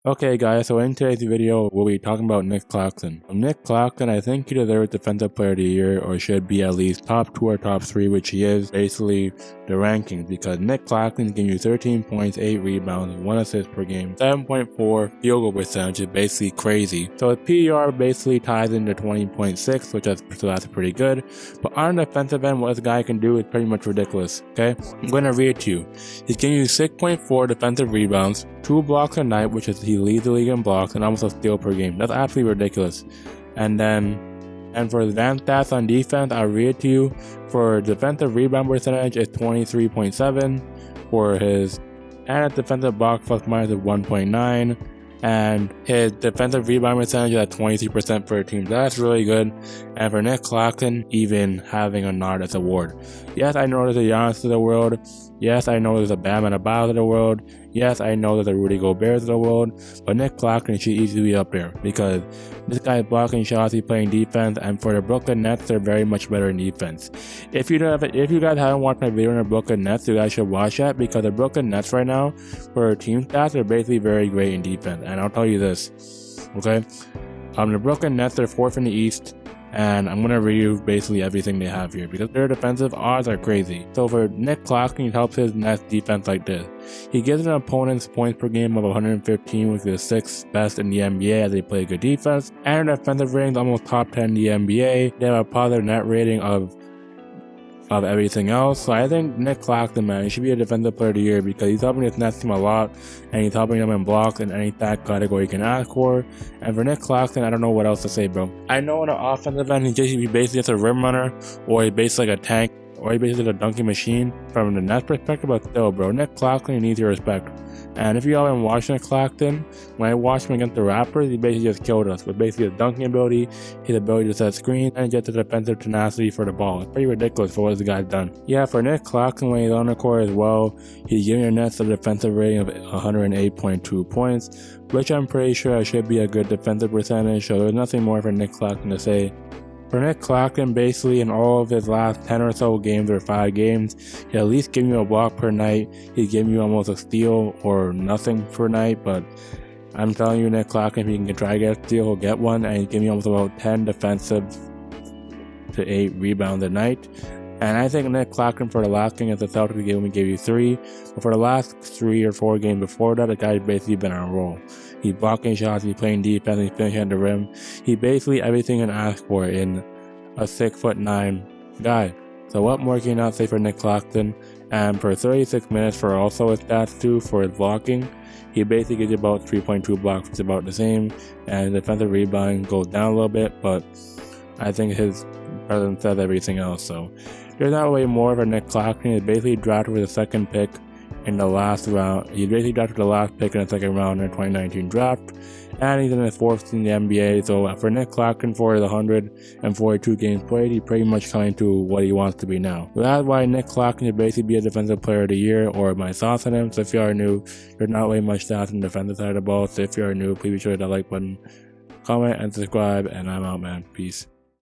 Okay guys, so in today's video, we'll be talking about Nic Claxton. Nic Claxton, I think he deserves Defensive Player of the Year, or should be at least top 2 or top 3, which he is, basically the rankings, because Nic Claxton is giving you 13 points, 8 rebounds, 1 assist per game, 7.4 field goal percentage, is basically crazy. So his PER basically ties into 20.6, so that's pretty good. But on the defensive end, what this guy can do is pretty much ridiculous, okay? I'm going to read it to you. He's giving you 6.4 defensive rebounds, 2 blocks a night, which is he leads the league in blocks, and almost a steal per game. That's absolutely ridiculous. And for advanced stats on defense, I'll read it to you. For defensive rebound percentage, it's 23.7. For his defensive block plus minus is 1.9. And his defensive rebound percentage is at 23% for a team. That's really good. And for Nic Claxton, even having a Nardis award. Yes, I know there's a Giannis of the world. Yes, I know there's a Bam and a Biles of the world. Yes, I know there's a Rudy Gobert of the world. But Nic Claxton should easily be up there because this guy's blocking shots, he's playing defense, and for the Brooklyn Nets, they're very much better in defense. If you guys haven't watched my video on the Brooklyn Nets, you guys should watch that because the Brooklyn Nets right now, for team stats, are basically very great in defense. And I'll tell you this, okay? The Brooklyn Nets are 4th in the East, and I'm going to review basically everything they have here because their defensive odds are crazy. So for Nic Claxton, he helps his Nets defense like this. He gives an opponent's points per game of 115, which is 6th best in the NBA as they play good defense, and their defensive rating is almost top 10 in the NBA. They have a positive net rating of everything else. So I think Nic Claxton, man, he should be a Defensive Player of the Year because he's helping his Nets team a lot, and he's helping them in blocks in any stat category you can ask for. And for Nic Claxton, I don't know what else to say, bro. I know on the offensive end, he's basically just a rim runner, or he's basically like a tank, or he's basically a dunking machine from the Nets perspective, but still, bro, Nic Claxton needs your respect. And if you all been watching Nic Claxton, when I watched him against the Raptors, he basically just killed us with basically his dunking ability, his ability to set screens, and just the defensive tenacity for the ball. It's pretty ridiculous for what this guy's done. Yeah, for Nic Claxton, when he's on the court as well, he's giving your Nets a defensive rating of 108.2 points, which I'm pretty sure should be a good defensive percentage, so there's nothing more for Nic Claxton to say. For Nic Claxton, basically in all of his last 10 or so games or 5 games, he'll at least give you a block per night. He's giving you almost a steal or nothing per night, but I'm telling you, Nic Claxton, if he can try to get a steal, he'll get one, and he's giving you almost about 10 defensive to 8 rebounds a night. And I think Nic Claxton for the last game at the Celtics game, we gave you 3. But for the last 3 or 4 games before that, the guy's basically been on a roll. He's blocking shots, he's playing defense, he's finishing at the rim. He's basically everything you can ask for in a 6'9" guy. So what more can you not say for Nic Claxton? And for 36 minutes for also his stats too, for his blocking, he basically gives you about 3.2 blocks, which is about the same. And defensive rebounding goes down a little bit, but I think his presence says everything else. So there's not really more for Nic Claxton. He's basically drafted with a 2nd pick in the last round. He basically drafted the last pick in the 2nd round in the 2019 draft, and he's in his 4th in the NBA. So for Nic Claxton, for his 142 games played, he's pretty much coming to what he wants to be now. So that's why Nic Claxton should basically be a Defensive Player of the Year, or my thoughts on him. So if you are new, there's not really much stats on the defensive side of the ball. So if you are new, please be sure to hit that like button, comment, and subscribe. And I'm out, man. Peace.